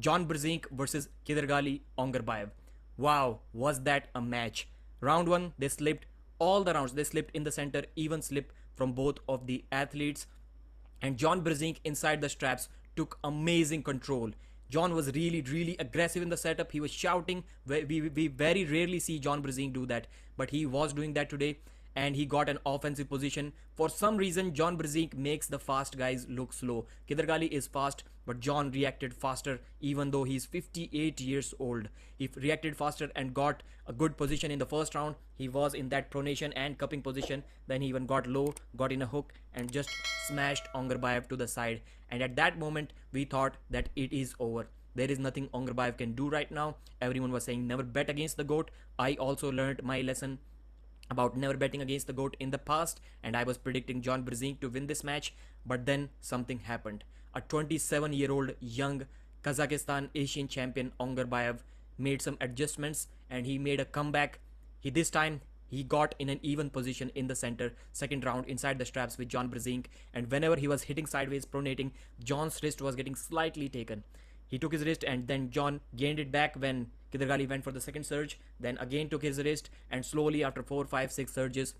John Brzenk versus Kidargali Ongarbayev. Wow, was that a match? Round 1, they slipped all the rounds. They slipped in the center, even slip from both of the athletes. And John Brzenk inside the straps took amazing control. John was really aggressive in the setup. He was shouting. We very rarely see John Brzenk do that, but he was doing that today, and he got an offensive position. For some reason, John Brzenk makes the fast guys look slow. Kidargali is fast, but John reacted faster, even though he's 58 years old. He reacted faster and got a good position in the first round. He was in that pronation and cupping position. Then he even got low, got in a hook, and just smashed Ongarbayev to the side. And at that moment, we thought that it is over. There is nothing Ongarbayev can do right now. Everyone was saying never bet against the GOAT. I also learned my lesson about never betting against the GOAT in the past, and I was predicting John Brzenk to win this match, but then something happened. A 27-year-old young Kazakhstan Asian champion Ongarbayev made some adjustments and he made a comeback. This time he got in an even position in the center, second round inside the straps with John Brzenk, and whenever he was hitting sideways pronating, John's wrist was getting slightly taken. He took his wrist and then John gained it back when Kidargali went for the second surge, then again took his wrist, and slowly after 4, 5, 6 surges,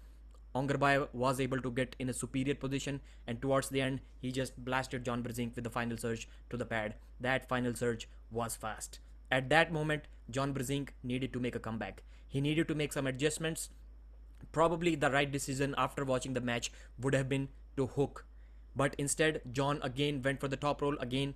Ongarbayev was able to get in a superior position, and towards the end, he just blasted John Brzenk with the final surge to the pad. That final surge was fast. At that moment, John Brzenk needed to make a comeback. He needed to make some adjustments. Probably the right decision after watching the match would have been to hook. But instead, John again went for the top roll, again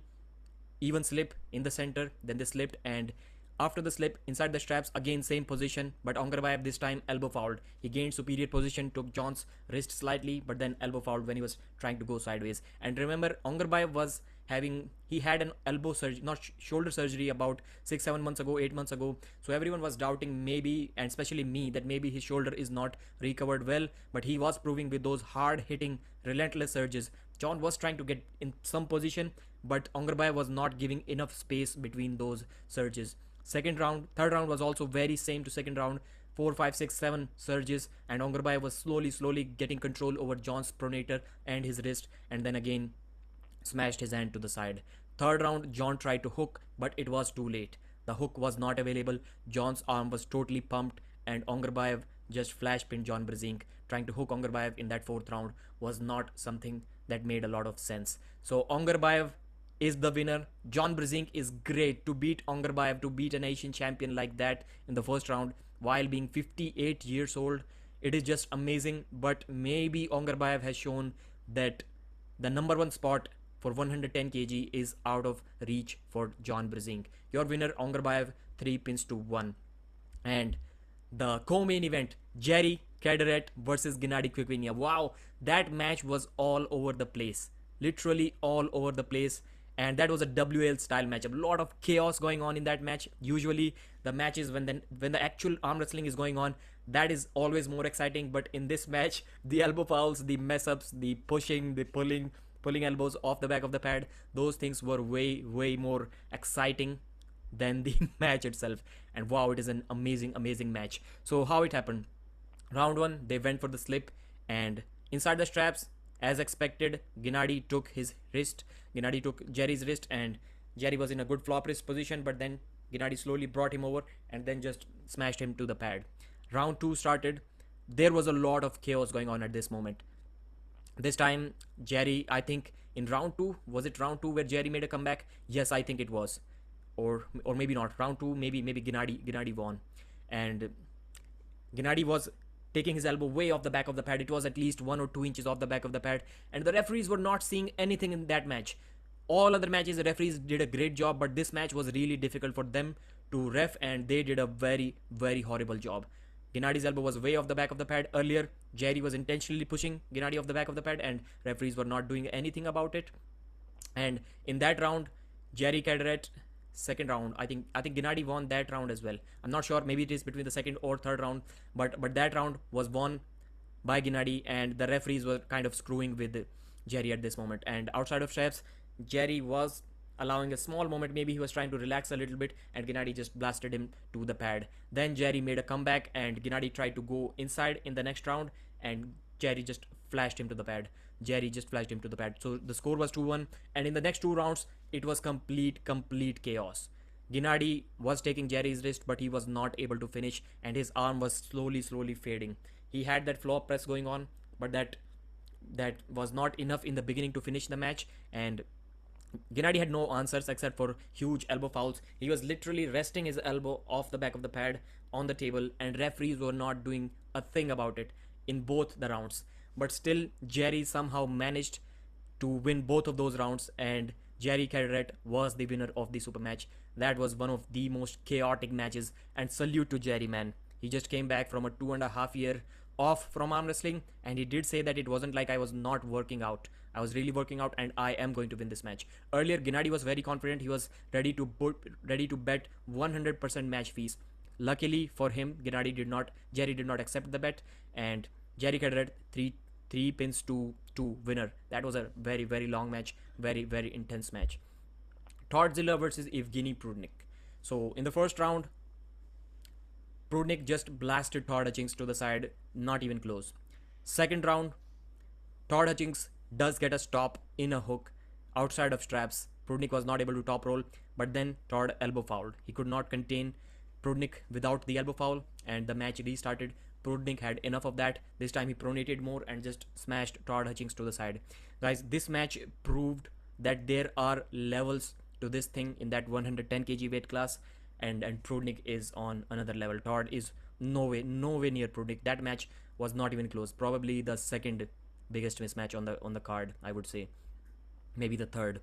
even slip in the center, then they slipped, and after the slip inside the straps, again same position, but Ongarbayev this time elbow fouled. He gained superior position, took John's wrist slightly, but then elbow fouled when he was trying to go sideways. And remember, Ongarbayev was he had an elbow surgery, not shoulder surgery, about 6-7 months ago, 8 months ago. So everyone was doubting, maybe, and especially me, that maybe his shoulder is not recovered well, but he was proving with those hard hitting relentless surges. John was trying to get in some position, but Ongarbayev was not giving enough space between those surges. Third round was also very same to second round. 4, 5, 6, 7 surges, and Ongarbayev was slowly getting control over John's pronator and his wrist, and then again smashed his hand to the side. Third round, John tried to hook, but it was too late. The hook was not available. John's arm was totally pumped, and Ongarbayev just flash pinned John Brzenk. Trying to hook Ongarbayev in that fourth round was not something that made a lot of sense. So Ongarbayev is the winner. John Brzenk is great to beat Ongarbayev, to beat an Asian champion like that in the first round while being 58 years old. It is just amazing, but maybe Ongarbayev has shown that the number one spot for 110 kg is out of reach for John Brzenk. Your winner Ongarbayev, 3-1. And the co-main event, Jerry Cadorette versus Genadi Quickvinia. Wow, that match was all over the place. Literally all over the place. And that was a WL style matchup. A lot of chaos going on in that match. Usually the matches when the actual arm wrestling is going on, that is always more exciting. But in this match, the elbow fouls, the mess ups, the pushing, the pulling elbows off the back of the pad, those things were way more exciting than the match itself. And wow, it is an amazing match. So how it happened? Round 1, they went for the slip, and inside the straps, as expected, Genadi took his wrist. Genadi took Jerry's wrist, and Jerry was in a good flop wrist position, but then Genadi slowly brought him over and then just smashed him to the pad. Round 2 started. There was a lot of chaos going on at this moment. This time, Jerry, I think in round 2, was it round 2 where Jerry made a comeback? Yes, I think it was. Or maybe not. Round 2, maybe Genadi won. And Genadi was taking his elbow way off the back of the pad. It was at least 1 or 2 inches off the back of the pad, and the referees were not seeing anything in that match. All other matches, the referees did a great job, but this match was really difficult for them to ref, and they did a very horrible job. Genadi's elbow was way off the back of the pad. Earlier, Jerry was intentionally pushing Genadi off the back of the pad, and referees were not doing anything about it. And in that round, Jerry Cadorette, second round, I think Genadi won that round as well. I'm not sure, maybe it is between the second or third round, but that round was won by Genadi, and the referees were kind of screwing with Jerry at this moment. And outside of straps, Jerry was allowing a small moment, maybe he was trying to relax a little bit, and Genadi just blasted him to the pad. Then Jerry made a comeback, and Genadi tried to go inside in the next round, and Jerry just flashed him to the pad. So the score was 2-1, and in the next 2 rounds, it was complete chaos. Genadi was taking Jerry's wrist, but he was not able to finish, and his arm was slowly fading. He had that floor press going on, but that was not enough in the beginning to finish the match, and Gennady had no answers except for huge elbow fouls. He was literally resting his elbow off the back of the pad on the table, and referees were not doing a thing about it in both the rounds. But still, Jerry somehow managed to win both of those rounds, and Jerry Cadorette was the winner of the super match. That was one of the most chaotic matches, and salute to Jerry, man. He just came back from a 2.5 year off from arm wrestling, and he did say that it wasn't like I was not working out. I was really working out, and I am going to win this match. Earlier, Gennady was very confident. He was ready to bet 100% match fees. Luckily for him, Jerry did not accept the bet, and Jerry Cadorette three pins to two winner. That was a very long match, very intense match. Todzilla versus Evgeny Prudnik. So in the first round, Prudnik just blasted Todd Hutchings to the side, not even close. Second round, Todd Hutchings does get a stop in a hook outside of straps. Prudnik was not able to top roll, but then Todd elbow fouled. He could not contain Prudnik without the elbow foul, and the match restarted. Prudnik had enough of that. This time he pronated more and just smashed Todd Hutchings to the side. Guys, this match proved that there are levels to this thing in that 110 kg weight class, and Prudnik is on another level. Todd is no way near Prudnik. That match was not even close. Probably the second biggest mismatch on the card, I would say. Maybe the third.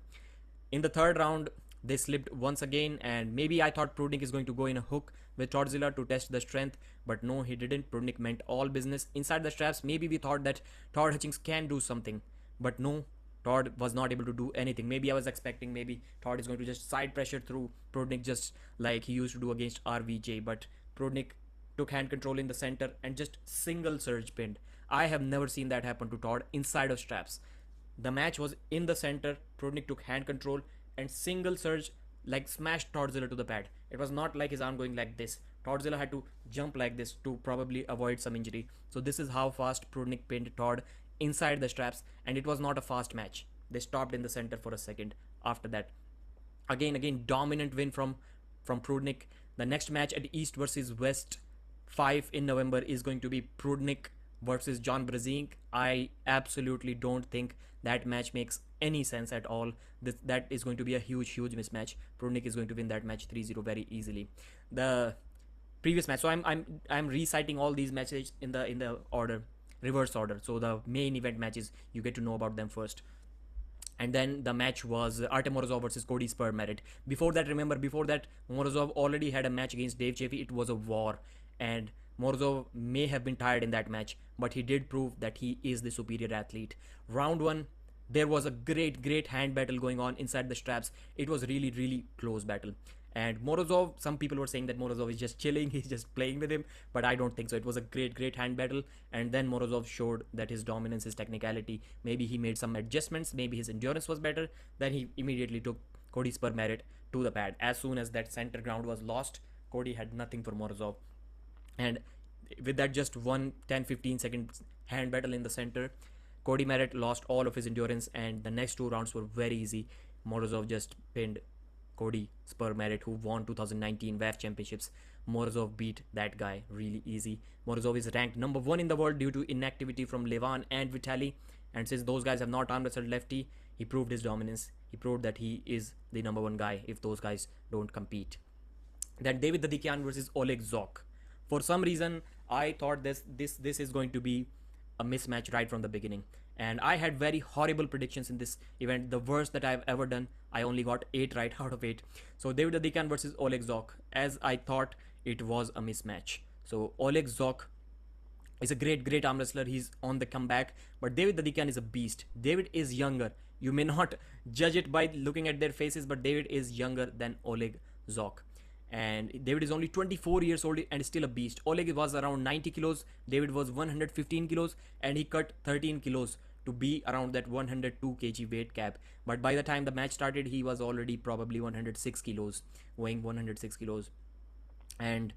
In the third round, they slipped once again, and maybe I thought Prudnik is going to go in a hook with Todzilla to test the strength, but no, he didn't. Prudnik meant all business inside the straps. Maybe we thought that Todd Hutchings can do something, but no, Todd was not able to do anything. Maybe I was expecting maybe Todd is going to just side pressure through Prudnik just like he used to do against RVJ, but Prudnik took hand control in the center and just single surge pinned. I have never seen that happen to Todd inside of straps. The match was in the center. Prudnik took hand control and single surge, like smashed Todzilla to the pad. It was not like his arm going like this. Todzilla had to jump like this to probably avoid some injury. So this is how fast Prudnik pinned Todd inside the straps, and it was not a fast match. They stopped in the center for a second after that. Again, dominant win from Prudnik. The next match at East versus West 5 in November is going to be Prudnik versus John Brzenk. I absolutely don't think that match makes any sense at all. That is going to be a huge mismatch. Prudnik is going to win that match 3-0 very easily. The previous match, so I'm reciting all these matches in the order, reverse order. So the main event matches, you get to know about them first. And then the match was Artem Morozov versus Cody Merritt. Before that, Morozov already had a match against Dave Chaffee. It was a war, and Morozov may have been tired in that match, but he did prove that he is the superior athlete. Round 1, there was a great hand battle going on inside the straps. It was really close battle. And Morozov, some people were saying that Morozov is just chilling, he's just playing with him, but I don't think so. It was a great hand battle, and then Morozov showed that his dominance, his technicality, maybe he made some adjustments, maybe his endurance was better. Then he immediately took Cody Merritt to the pad. As soon as that center ground was lost, Cody had nothing for Morozov. And with that just 10-15 seconds hand battle in the center, Cody Merritt lost all of his endurance, and the next 2 rounds were very easy. Morozov just pinned Cody Merritt, who won 2019 WAF championships. Morozov beat that guy really easy. Morozov is ranked number 1 in the world due to inactivity from Levan and Vitali, and since those guys have not arm wrestled lefty, he proved his dominance. He proved that he is the number 1 guy if those guys don't compete. Then David Dadikian versus Oleg Zok. For some reason, I thought this is going to be a mismatch right from the beginning, and I had very horrible predictions in this event, the worst that I've ever done. I only got 8 right out of 8. So David Dadikian versus Oleg Zok, as I thought it was a mismatch. So Oleg Zok is a great arm wrestler. He's on the comeback, but David Dadikian is a beast. David is younger. You may not judge it by looking at their faces, but David is younger than Oleg Zok. And David is only 24 years old and still a beast. Oleg was around 90 kilos. David was 115 kilos, and he cut 13 kilos to be around that 102 kg weight cap. But by the time the match started, he was already probably 106 kilos, weighing 106 kilos. And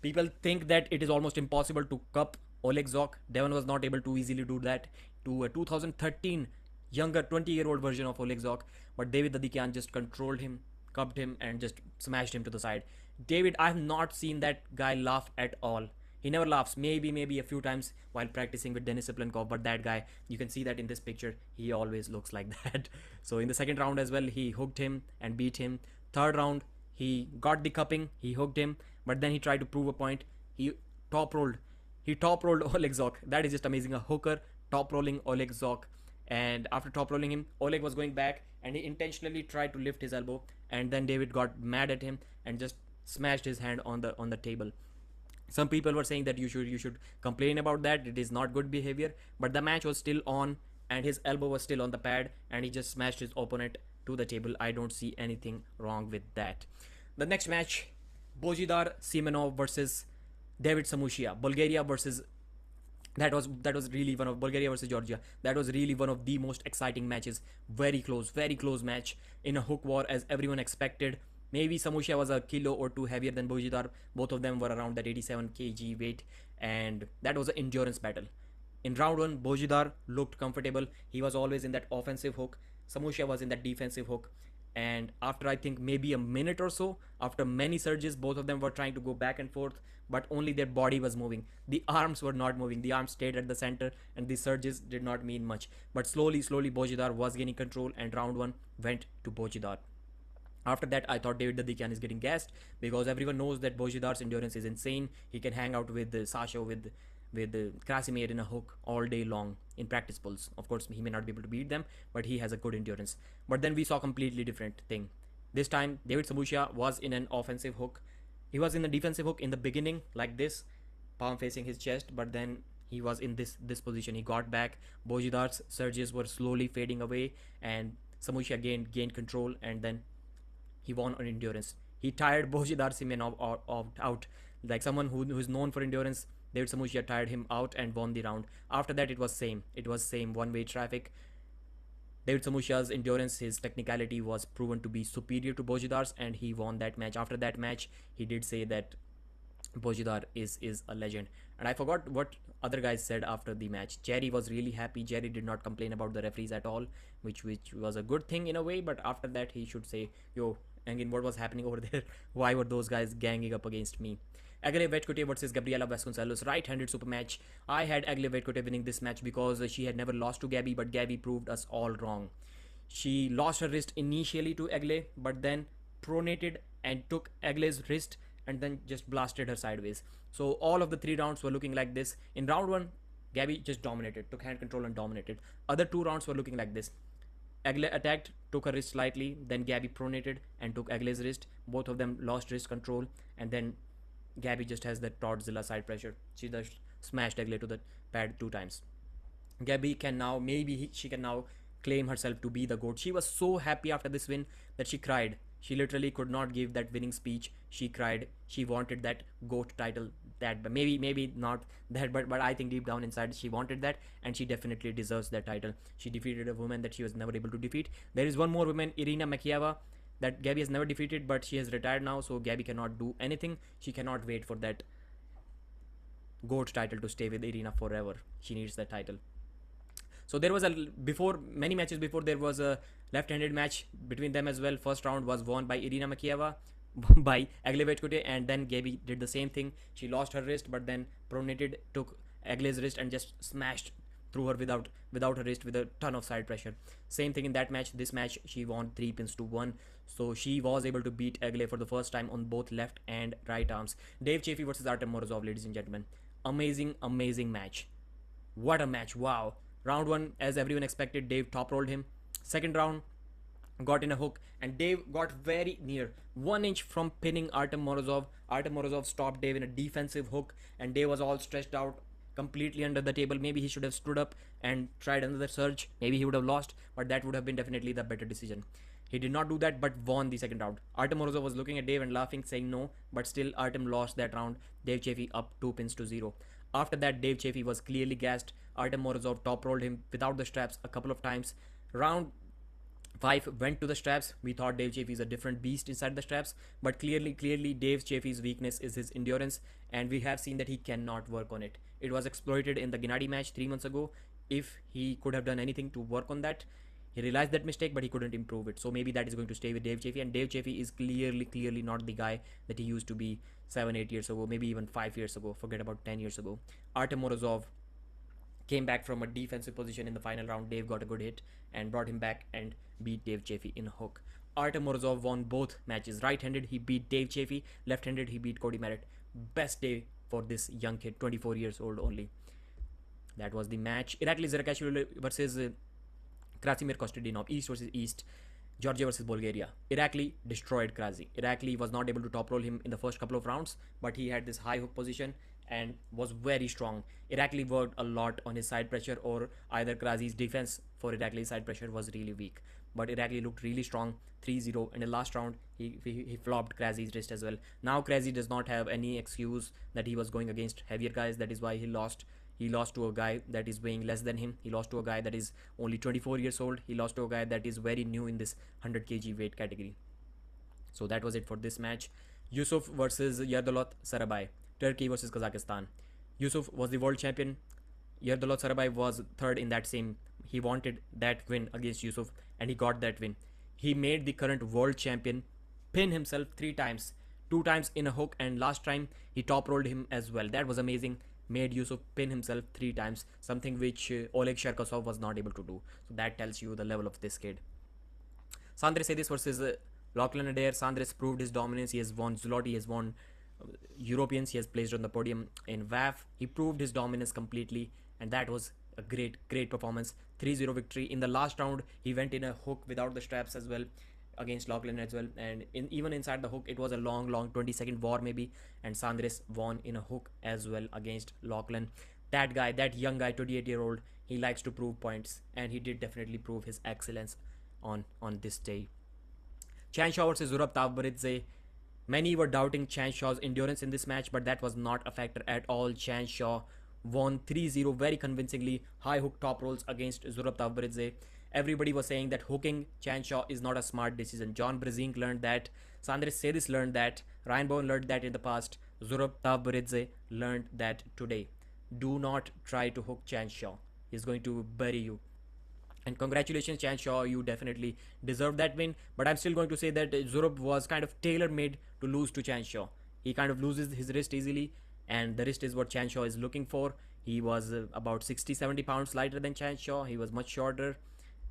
people think that it is almost impossible to cup Oleg Zok. Devon was not able to easily do that. To a 2013 younger 20-year-old version of Oleg Zok, but David Dadikian just controlled him, cupped him, and just smashed him to the side. David, I have not seen that guy laugh at all. He never laughs. Maybe a few times while practicing with Denis Siplenkov, but that guy, you can see that in this picture, he always looks like that. So in the second round as well, he hooked him and beat him. Third round, he got the cupping, he hooked him, but then he tried to prove a point. He top rolled. He top rolled Oleg Zok. That is just amazing. A hooker top rolling Oleg Zok. And after top rolling him, Oleg was going back and he intentionally tried to lift his elbow. And then David got mad at him and just smashed his hand on the table. Some people were saying that you should complain about that. It is not good behavior. But the match was still on and his elbow was still on the pad and he just smashed his opponent to the table. I don't see anything wrong with that. The next match, Bojidar Simenov versus David Samosia. Bulgaria versus that was really one of Bulgaria versus Georgia. That was really one of the most exciting matches. Very close match in a hook war as everyone expected. Maybe Samosia was a kilo or two heavier than Bojidar. Both of them were around that 87 kg weight, and that was an endurance battle. In round one, Bojidar looked comfortable. He was always in that offensive hook. Samosia was in that defensive hook. And after I think maybe a minute or so, after many surges, both of them were trying to go back and forth, but only their body was moving. The arms were not moving. The arms stayed at the center and the surges did not mean much. But slowly Bojidar was gaining control and round one went to Bojidar. After that, I thought David Dadikian is getting gassed because everyone knows that Bojidar's endurance is insane. He can hang out with Sasha, with Krasimir in a hook all day long in practice pulls. Of course, he may not be able to beat them, but he has a good endurance. But then we saw a completely different thing. This time, David Samosia was in an offensive hook. He was in the defensive hook in the beginning, like this, palm facing his chest, but then he was in this position. He got back. Bojidar's surges were slowly fading away, and Samosia gained control, and then he won on endurance. He tired Bojidar Simenov out. Like someone who is known for endurance, David Samosia tired him out and won the round. After that, it was same one-way traffic. David Samosia's endurance, his technicality was proven to be superior to Bojidar's, and he won that match. After that match, he did say that Bojidar is a legend. And I forgot what other guys said after the match. Jerry was really happy. Jerry did not complain about the referees at all, which was a good thing in a way. But after that, he should say, yo, Engin, what was happening over there? Why were those guys ganging up against me? Agle Vetkote versus Gabriela Vasconcelos, right-handed super match. I had Agle Vetkote winning this match because she had never lost to Gabby, but Gabby proved us all wrong. She lost her wrist initially to Agle, but then pronated and took Agle's wrist and then just blasted her sideways. So all of the 3 rounds were looking like this. In round 1, Gabby just dominated, took hand control and dominated. Other 2 rounds were looking like this. Agle attacked, took her wrist slightly, then Gabby pronated and took Agle's wrist. Both of them lost wrist control, and then Gabby just has that Toddzilla side pressure. She just smashed Agle to the pad 2 times. Gabby can now, she can now claim herself to be the GOAT. She was so happy after this win that she cried. She literally could not give that winning speech. She cried. She wanted that GOAT title. That maybe not that, but I think deep down inside she wanted that, and she definitely deserves that title. She defeated a woman that she was never able to defeat. There is one more woman, Irina Makieva, that Gabby has never defeated, but she has retired now, so Gabby cannot do anything. She cannot wait for that GOAT title to stay with Irina forever. She needs that title. So there was many matches before, there was a left-handed match between them as well. First round was won by Irina Makieva by Agle Vetkote, and then Gabby did the same thing. She lost her wrist, but then pronated, took Agle's wrist and just smashed through her without her wrist with a ton of side pressure. Same thing in that match. This match she won 3-1. So she was able to beat Agle for the first time on both left and right arms. Dave Chaffee versus Artem Morozov, ladies and gentlemen. Amazing match. What a match. Wow. Round 1, as everyone expected, Dave top rolled him. Second round, got in a hook, and Dave got very near, 1 inch from pinning Artem Morozov. Artem Morozov stopped Dave in a defensive hook, and Dave was all stretched out, completely under the table. Maybe he should have stood up and tried another surge. Maybe he would have lost, but that would have been definitely the better decision. He did not do that, but won the second round. Artem Morozov was looking at Dave and laughing, saying no, but still Artem lost that round. Dave Chaffee up 2-0. After that, Dave Chaffee was clearly gassed. Artem Morozov top rolled him without the straps a couple of times. Round 5 went to the straps. We thought Dave Chaffee is a different beast inside the straps, but clearly Dave Chaffee's weakness is his endurance, and we have seen that he cannot work on it. It was exploited in the Genadi match 3 months ago. If he could have done anything to work on that, He realized that mistake, but he couldn't improve it. So maybe that is going to stay with Dave Chaffee. And Dave Chaffee is clearly not the guy that he used to be 7-8 years ago, maybe even 5 years ago. Forget about 10 years ago. Artem Morozov came back from a defensive position in the final round. Dave got a good hit and brought him back and beat Dave Chaffee in a hook. Artem Morozov won both matches. Right-handed, he beat Dave Chaffee. Left-handed, he beat Cody Merritt. Best day for this young kid, 24 years old only. That was the match. Irakli Zerakashvili versus Krasimir Kostadinov. East versus East. Georgia versus Bulgaria. Irakli destroyed Krasi. Irakli was not able to top roll him in the first couple of rounds, but he had this high hook position and was very strong. Irakli worked a lot on his side pressure, or either Krasi's defense for Irakli's side pressure was really weak. But Irakli looked really strong, 3-0. In the last round, he flopped Krasi's wrist as well. Now Krasi does not have any excuse that he was going against heavier guys. That is why he lost. He lost to a guy that is weighing less than him. He lost to a guy that is only 24 years old. He lost to a guy that is very new in this 100 kg weight category. So that was it for this match. Yusuf versus Yerdolot Sarabay. Turkey versus Kazakhstan. Yusuf was the world champion. Yerdolot Sarabay was third in that same. He wanted that win against Yusuf and he got that win. He made the current world champion pin himself 3 times. 2 times in a hook, and last time he top rolled him as well. That was amazing. Made Yusuf pin himself 3 times, something which Oleg Sherkosov was not able to do. So that tells you the level of this kid. Sandris Sedis versus Lachlan Adair. Sandris proved his dominance. He has won Zloty, he has won Europeans, he has placed on the podium in WAF. He proved his dominance completely, and that was a great performance. 3-0 victory. In the last round, he went in a hook without the straps as well against Lachlan as well, and even inside the hook, it was a long 20-second war maybe, and Sandris won in a hook as well against Lachlan. That guy, that young guy, 28-year-old, he likes to prove points, and he did definitely prove his excellence on this day. Chanshaw versus Zurab Tavbaridze. Many were doubting Chanshaw's endurance in this match, but that was not a factor at all. Chanshaw won 3-0 very convincingly. High hook top rolls against Zurab Tavbaridze. Everybody was saying that hooking Chanshaw is not a smart decision. John Brzenk learned that. Sandris Sedis learned that. Ryan Bowen learned that in the past. Zurab Tavbaridze learned that today. Do not try to hook Chanshaw. He's going to bury you. And congratulations, Chanshaw. You definitely deserve that win. But I'm still going to say that Zurab was kind of tailor-made to lose to Chanshaw. He kind of loses his wrist easily, and the wrist is what Chanshaw is looking for. He was about 60-70 pounds lighter than Chanshaw. He was much shorter.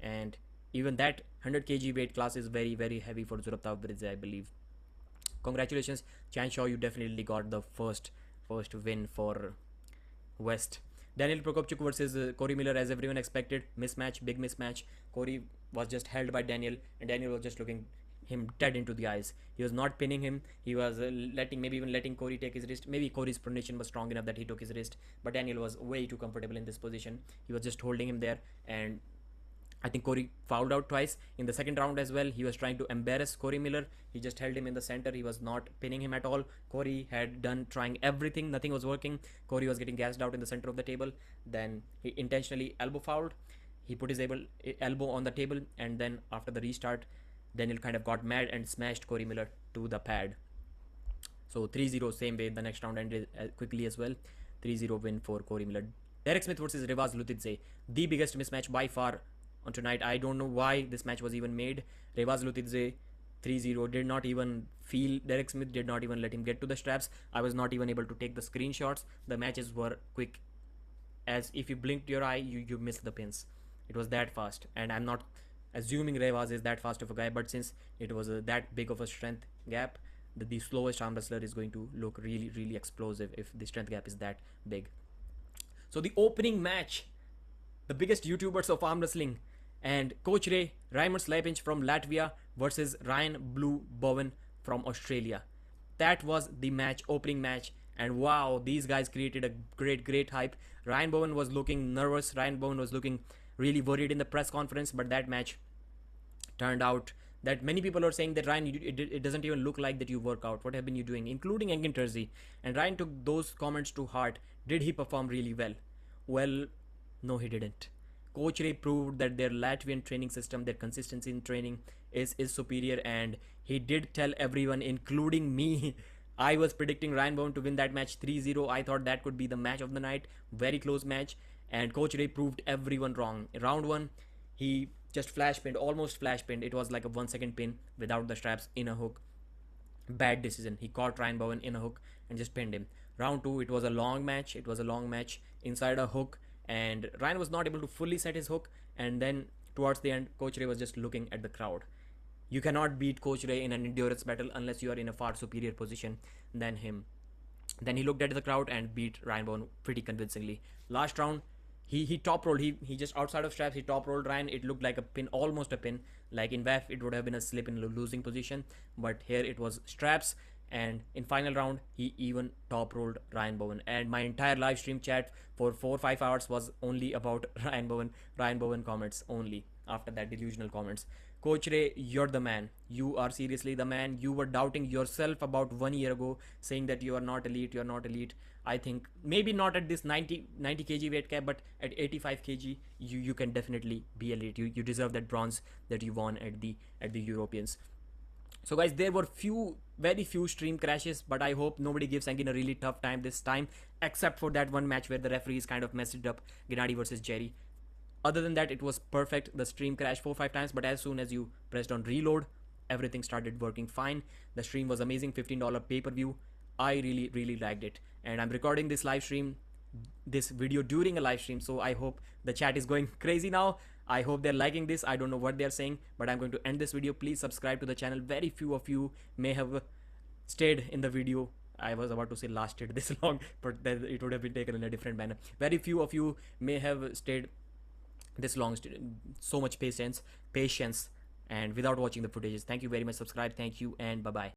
And even that 100 kg weight class is very heavy for Zurab Tavbaridze, I believe. Congratulations, Chanshaw. You definitely got the first win for West. Daniel Prokopchuk versus Corey Miller, as everyone expected. Mismatch, big mismatch. Corey was just held by Daniel, and Daniel was just looking him dead into the eyes. He was not pinning him. He was maybe even letting Corey take his wrist. Maybe Corey's pronation was strong enough that he took his wrist, but Daniel was way too comfortable in this position. He was just holding him there, and I think Corey fouled out twice in the second round as well. He was trying to embarrass Corey Miller. He just held him in the center. He was not pinning him at all. Corey had done trying everything. Nothing was working. Corey was getting gassed out in the center of the table. Then he intentionally elbow fouled. He put his elbow on the table, and then after the restart, Daniel kind of got mad and smashed Corey Miller to the pad. So 3-0, same way. The next round ended quickly as well. 3-0 win for Corey Miller. Derek Smith versus Revaz Lutidze. The biggest mismatch by far on tonight. I don't know why this match was even made. Revaz Lutidze 3-0 did not even feel Derek Smith, did not even let him get to the straps. I was not even able to take the screenshots. The matches were quick, as if you blinked your eye, you missed the pins. It was that fast, and I'm not assuming Revaz is that fast of a guy, but since it was that big of a strength gap, the slowest arm wrestler is going to look really explosive if the strength gap is that big. So the opening match, the biggest YouTubers of arm wrestling, and Coach Ray, Reimer Slepinch from Latvia versus Ryan Blue Bowen from Australia. That was the match, opening match, and wow, these guys created a great hype. Ryan Bowen was looking nervous. Ryan Bowen was looking really worried in the press conference, but that match turned out that many people are saying that Ryan, it doesn't even look like that you work out. What have been you doing? Including Engin Terzi. And Ryan took those comments to heart. Did he perform really well? Well, no, he didn't. Coach Ray proved that their Latvian training system, their consistency in training is superior, and he did tell everyone, including me. I was predicting Ryan Bowen to win that match 3-0. I thought that could be the match of the night. Very close match, and Coach Ray proved everyone wrong. Round 1, he just flash pinned, almost flash pinned. It was like a 1 second pin without the straps in a hook. Bad decision. He caught Ryan Bowen in a hook and just pinned him. Round two, it was a long match. It was a long match inside a hook, and Ryan was not able to fully set his hook. And then towards the end, Coach Ray was just looking at the crowd. You cannot beat Coach Ray in an endurance battle unless you are in a far superior position than him. Then he looked at the crowd and beat Ryan Bowen pretty convincingly. Last round, he top rolled. He just outside of straps. He top rolled Ryan. It looked like a pin, almost a pin. Like in WAF, it would have been a slip in losing position, but here it was straps. And in final round, he even top rolled Ryan Bowen. And my entire live stream chat for 4-5 hours was only about Ryan Bowen comments only. After that, delusional comments. Coach Ray, you're the man. You are seriously the man. You were doubting yourself about 1 year ago, saying that you are not elite, you're not elite. I think maybe not at this 90 kg weight cap, but at 85 kg, you can definitely be elite. You deserve that bronze that you won at the Europeans. So guys, there were very few stream crashes, but I hope nobody gives Engin a really tough time this time, except for that one match where the referees kind of messed it up, Genadi versus Jerry. Other than that, it was perfect. The stream crashed 4-5 times, but as soon as you pressed on reload, everything started working fine. The stream was amazing, $15 pay-per-view. I really liked it. And I'm recording this video during a live stream, so I hope the chat is going crazy now. I hope they're liking this. I don't know what they're saying, but I'm going to end this video. Please subscribe to the channel. Very few of you may have stayed in the video. I was about to say lasted this long, but it would have been taken in a different manner. Very few of you may have stayed this long. So much patience, and without watching the footages. Thank you very much. Subscribe. Thank you, and bye-bye.